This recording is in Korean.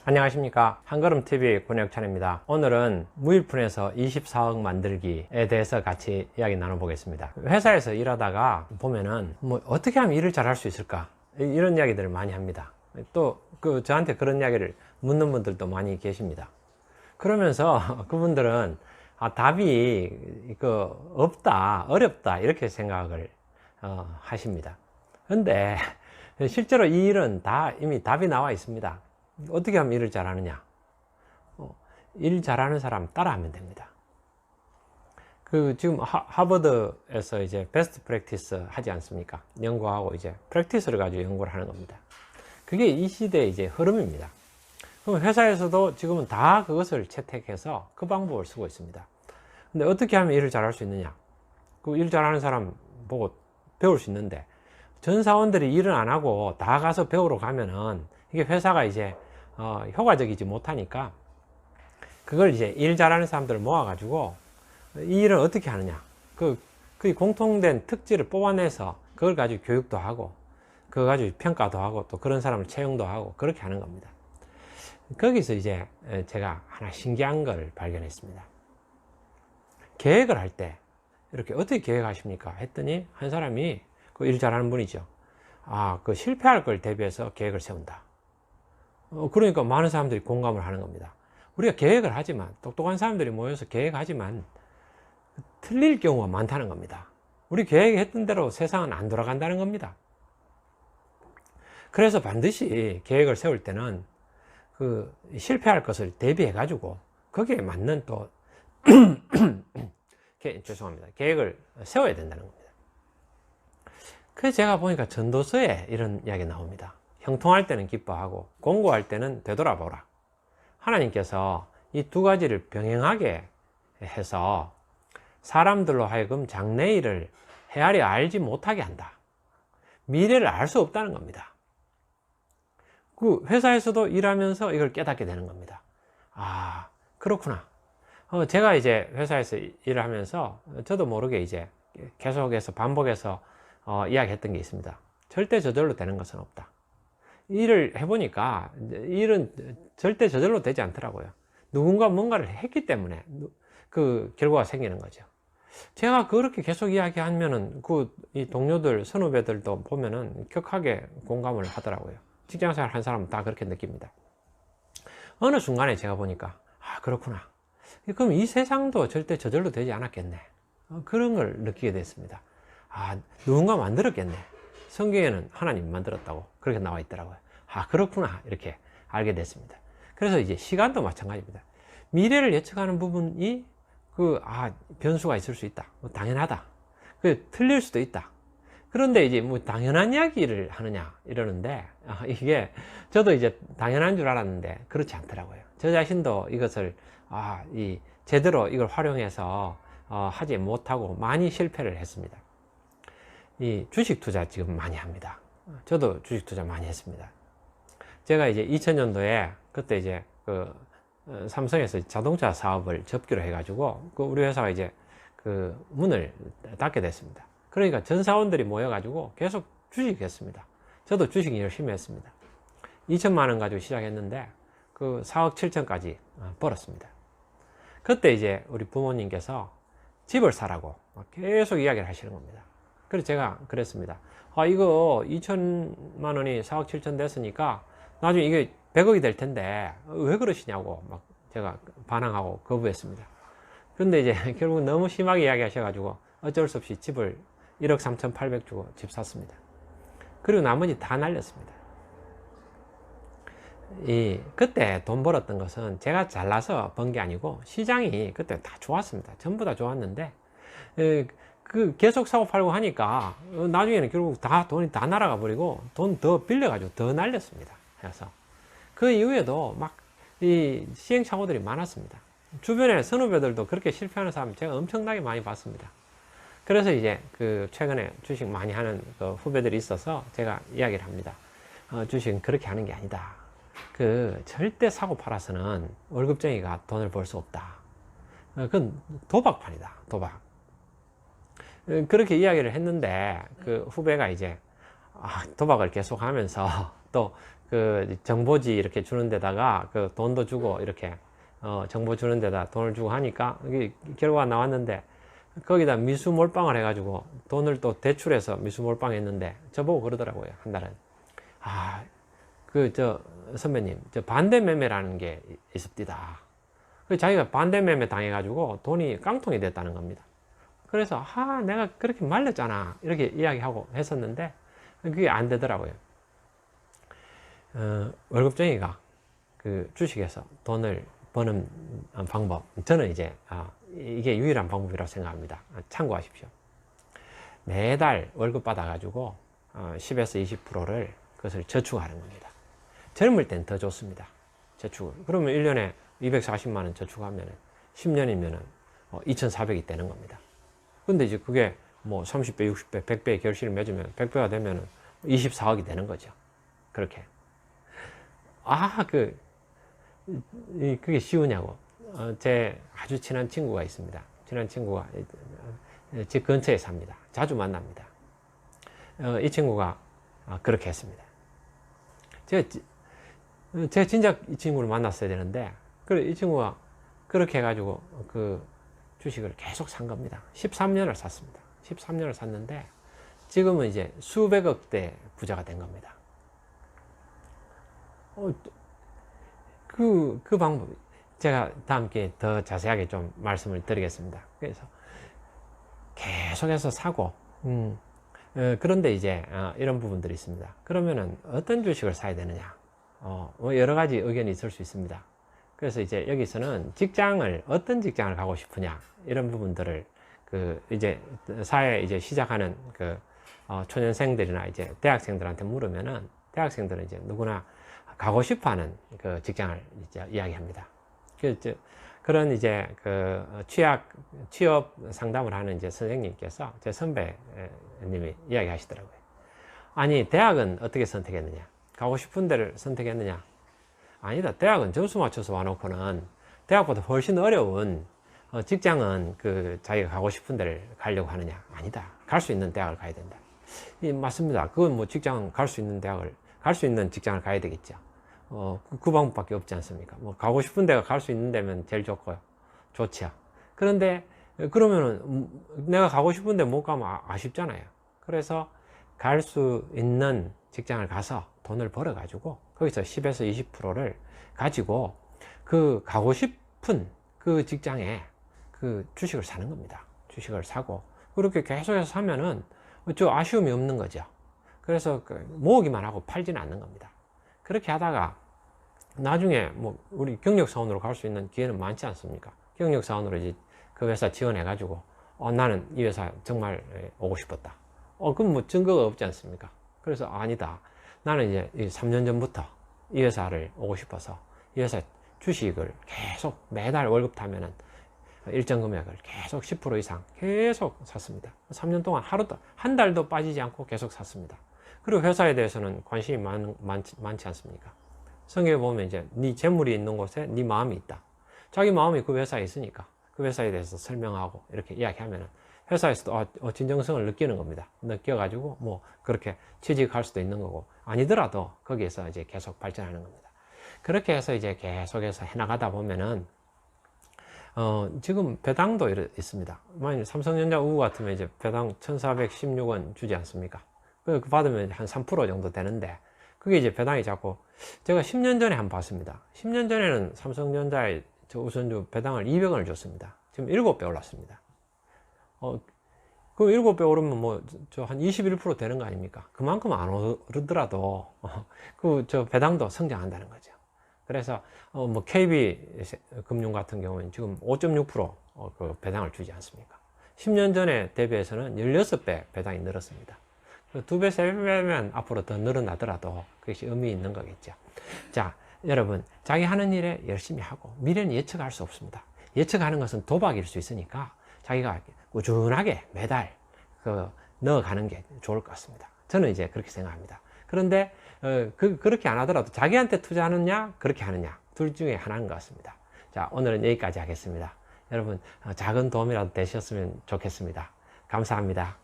안녕하십니까, 한걸음TV 권혁찬입니다. 오늘은 무일푼에서 24억 만들기에 대해서 같이 이야기 나눠보겠습니다. 회사에서 일하다가 보면은 어떻게 하면 일을 잘할 수 있을까, 이런 이야기들을 많이 합니다. 또 저한테 그런 이야기를 묻는 분들도 많이 계십니다. 그러면서 그분들은 답이 없다, 어렵다, 이렇게 생각을 하십니다. 근데 실제로 이 일은 이미 답이 나와 있습니다. 어떻게 하면 일을 잘하느냐? 일 잘하는 사람 따라하면 됩니다. 지금 하버드에서 이제 베스트 프랙티스 하지 않습니까? 연구하고 이제 프랙티스를 가지고 연구를 하는 겁니다. 그게 이 시대의 이제 흐름입니다. 그럼 회사에서도 지금은 다 그것을 채택해서 그 방법을 쓰고 있습니다. 근데 어떻게 하면 일을 잘할 수 있느냐? 일 잘하는 사람 보고 배울 수 있는데, 전 사원들이 일을 안 하고 다 가서 배우러 가면은 이게 회사가 이제 효과적이지 못하니까, 그걸 이제 일 잘하는 사람들을 모아가지고 이 일을 어떻게 하느냐, 그 공통된 특질을 뽑아내서 그걸 가지고 교육도 하고, 그거 가지고 평가도 하고, 또 그런 사람을 채용도 하고, 그렇게 하는 겁니다. 거기서 이제 제가 하나 신기한 걸 발견했습니다. 계획을 할 때 이렇게 어떻게 계획하십니까? 했더니 한 사람이, 일 잘하는 분이죠. 실패할 걸 대비해서 계획을 세운다. 그러니까 많은 사람들이 공감을 하는 겁니다. 우리가 계획을 하지만, 똑똑한 사람들이 모여서 계획하지만 틀릴 경우가 많다는 겁니다. 우리 계획했던 대로 세상은 안 돌아간다는 겁니다. 그래서 반드시 계획을 세울 때는 실패할 것을 대비해 가지고 거기에 맞는 또 죄송합니다. 계획을 세워야 된다는 겁니다. 그래서 제가 보니까 전도서에 이런 이야기 나옵니다. 형통할 때는 기뻐하고 공고할 때는 되돌아보라. 하나님께서 이 두 가지를 병행하게 해서 사람들로 하여금 장래일을 헤아려 알지 못하게 한다. 미래를 알 수 없다는 겁니다. 회사에서도 일하면서 이걸 깨닫게 되는 겁니다. 그렇구나. 제가 이제 회사에서 일을 하면서 저도 모르게 이제 계속해서 반복해서 이야기했던 게 있습니다. 절대 저절로 되는 것은 없다. 일을 해보니까 일은 절대 저절로 되지 않더라고요. 누군가 뭔가를 했기 때문에 그 결과가 생기는 거죠. 제가 그렇게 계속 이야기하면은 이 동료들, 선후배들도 보면은 격하게 공감을 하더라고요. 직장생활 한 사람은 다 그렇게 느낍니다. 어느 순간에 제가 보니까 그렇구나. 그럼 이 세상도 절대 저절로 되지 않았겠네. 그런 걸 느끼게 됐습니다. 누군가 만들었겠네. 성경에는 하나님 만들었다고 그렇게 나와 있더라고요. 그렇구나, 이렇게 알게 됐습니다. 그래서 이제 시간도 마찬가지입니다. 미래를 예측하는 부분이 변수가 있을 수 있다. 당연하다. 틀릴 수도 있다. 그런데 이제 당연한 이야기를 하느냐 이러는데, 이게 저도 이제 당연한 줄 알았는데 그렇지 않더라고요. 저 자신도 이것을 제대로 이걸 활용해서 하지 못하고 많이 실패를 했습니다. 이 주식 투자 지금 많이 합니다. 저도 주식 투자 많이 했습니다. 제가 이제 2000년도에 그때 이제 삼성에서 자동차 사업을 접기로 해가지고 우리 회사가 이제 문을 닫게 됐습니다. 그러니까 전 사원들이 모여가지고 계속 주식했습니다. 저도 주식 열심히 했습니다. 2천만 원 가지고 시작했는데 4억 7천까지 벌었습니다. 그때 이제 우리 부모님께서 집을 사라고 계속 이야기를 하시는 겁니다. 그래서 제가 그랬습니다. 이거 2천만 원이 4억 7천 됐으니까 나중에 이게 100억이 될 텐데 왜 그러시냐고 막 제가 반항하고 거부했습니다. 그런데 이제 결국 너무 심하게 이야기하셔가지고 어쩔 수 없이 집을 1억 3,800 주고 집 샀습니다. 그리고 나머지 다 날렸습니다. 그때 돈 벌었던 것은 제가 잘나서 번 게 아니고 시장이 그때 다 좋았습니다. 전부 다 좋았는데 계속 사고 팔고 하니까 나중에는 결국 돈이 다 날아가 버리고 돈 더 빌려가지고 더 날렸습니다. 그래서 그 이후에도 막 시행착오들이 많았습니다. 주변에 선후배들도 그렇게 실패하는 사람 제가 엄청나게 많이 봤습니다. 그래서 이제 최근에 주식 많이 하는 후배들이 있어서 제가 이야기를 합니다. 주식은 그렇게 하는 게 아니다. 절대 사고 팔아서는 월급쟁이가 돈을 벌 수 없다. 그건 도박판이다. 도박. 그렇게 이야기를 했는데 후배가 이제 도박을 계속 하면서 또 그 정보지 이렇게 주는 데다가 그 돈도 주고 이렇게 정보 주는 데다 돈을 주고 하니까 이게 결과가 나왔는데 거기다 미수 몰빵을 해가지고 돈을 또 대출해서 미수 몰빵 했는데 저보고 그러더라고요. 한 달은 선배님 저 반대 매매라는 게 있습니다. 자기가 반대 매매 당해가지고 돈이 깡통이 됐다는 겁니다. 그래서 내가 그렇게 말렸잖아 이렇게 이야기하고 했었는데 그게 안 되더라고요. 월급쟁이가 그 주식에서 돈을 버는 방법, 저는 이제 이게 유일한 방법이라고 생각합니다. 참고하십시오. 매달 월급 받아가지고 10에서 20%를 그것을 저축하는 겁니다. 젊을 땐 더 좋습니다. 저축을. 그러면 1년에 240만 원 저축하면 10년이면 2,400이 되는 겁니다. 근데 이제 그게 뭐 30배, 60배, 100배의 결실을 맺으면 100배가 되면 24억이 되는 거죠. 그렇게. 그게 쉬우냐고. 제 아주 친한 친구가 있습니다. 친한 친구가 집 근처에 삽니다. 자주 만납니다. 이 친구가 그렇게 했습니다. 제가 진작 이 친구를 만났어야 되는데, 이 친구가 그렇게 해가지고 그 주식을 계속 산 겁니다. 13년을 샀습니다. 13년을 샀는데, 지금은 이제 수백억대 부자가 된 겁니다. 그 방법, 제가 다음 기회에 더 자세하게 좀 말씀을 드리겠습니다. 그래서 계속해서 사고, 그런데 이제 이런 부분들이 있습니다. 그러면은 어떤 주식을 사야 되느냐? 여러 가지 의견이 있을 수 있습니다. 그래서 이제 여기서는 어떤 직장을 가고 싶으냐? 이런 부분들을 이제 사회 이제 시작하는 초년생들이나 이제 대학생들한테 물으면은 대학생들은 이제 누구나 가고 싶어 하는 그 직장을 이제 이야기합니다. 그런 이제 취업 상담을 하는 이제 선생님께서 제 선배님이 이야기 하시더라고요. 아니, 대학은 어떻게 선택했느냐? 가고 싶은 데를 선택했느냐? 아니다. 대학은 점수 맞춰서 와놓고는 대학보다 훨씬 어려운 직장은 자기가 가고 싶은 데를 가려고 하느냐? 아니다. 갈 수 있는 대학을 가야 된다. 맞습니다. 그건 뭐 직장 갈 수 있는 직장을 가야 되겠죠. 그 방법밖에 없지 않습니까? 뭐 가고 싶은 데가 갈 수 있는 데면 제일 좋지요. 그런데 그러면은 내가 가고 싶은 데 못 가면 아쉽잖아요. 그래서 갈 수 있는 직장을 가서 돈을 벌어 가지고 거기서 10에서 20%를 가지고 가고 싶은 그 직장에 주식을 사는 겁니다. 주식을 사고 그렇게 계속해서 사면은 아쉬움이 없는 거죠. 그래서 모으기만 하고 팔지는 않는 겁니다. 그렇게 하다가 나중에 뭐 우리 경력사원으로 갈 수 있는 기회는 많지 않습니까? 경력사원으로 이제 그 회사 지원해 가지고 나는 이 회사 정말 오고 싶었다. 그럼 뭐 증거가 없지 않습니까? 그래서 아니다. 나는 이제 3년 전부터 이 회사를 오고 싶어서 이 회사 주식을 계속 매달 월급 타면은 일정 금액을 계속 10% 이상 계속 샀습니다. 3년 동안 한 달도 빠지지 않고 계속 샀습니다. 그리고 회사에 대해서는 관심이 많지 않습니까? 성경에 보면 이제 네 재물이 있는 곳에 네 마음이 있다. 자기 마음이 그 회사에 있으니까 그 회사에 대해서 설명하고 이렇게 이야기하면 회사에서도 진정성을 느끼는 겁니다. 느껴가지고 뭐 그렇게 취직할 수도 있는 거고 아니더라도 거기에서 이제 계속 발전하는 겁니다. 그렇게 해서 이제 계속해서 해나가다 보면은 지금 배당도 있습니다. 만약 삼성전자 우우 같으면 이제 배당 1416원 주지 않습니까? 그 받으면 한 3% 정도 되는데 그게 이제 배당이 자꾸 제가 10년 전에 한번 봤습니다. 10년 전에는 삼성전자에 우선주 배당을 200원을 줬습니다. 지금 7배 올랐습니다. 그 7배 오르면 뭐 한 21% 되는 거 아닙니까? 그만큼 안 오르더라도 배당도 성장한다는 거죠. 그래서 뭐 KB 금융 같은 경우는 지금 5.6% 그 배당을 주지 않습니까? 10년 전에 대비해서는 16배 배당이 늘었습니다. 2배, 3배면 앞으로 더 늘어나더라도 그것이 의미 있는 거겠죠. 자, 여러분, 자기 하는 일에 열심히 하고 미래는 예측할 수 없습니다. 예측하는 것은 도박일 수 있으니까 자기가 꾸준하게 매달 넣어가는 게 좋을 것 같습니다. 저는 이제 그렇게 생각합니다. 그런데 그렇게 안 하더라도 자기한테 투자하느냐 그렇게 하느냐 둘 중에 하나인 것 같습니다. 자, 오늘은 여기까지 하겠습니다. 여러분 작은 도움이라도 되셨으면 좋겠습니다. 감사합니다.